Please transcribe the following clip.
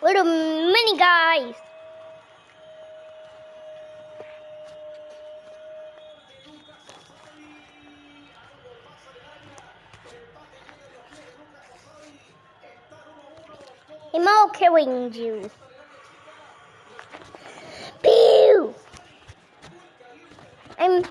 Little mini guys. I'm all killing you. Pew! I'm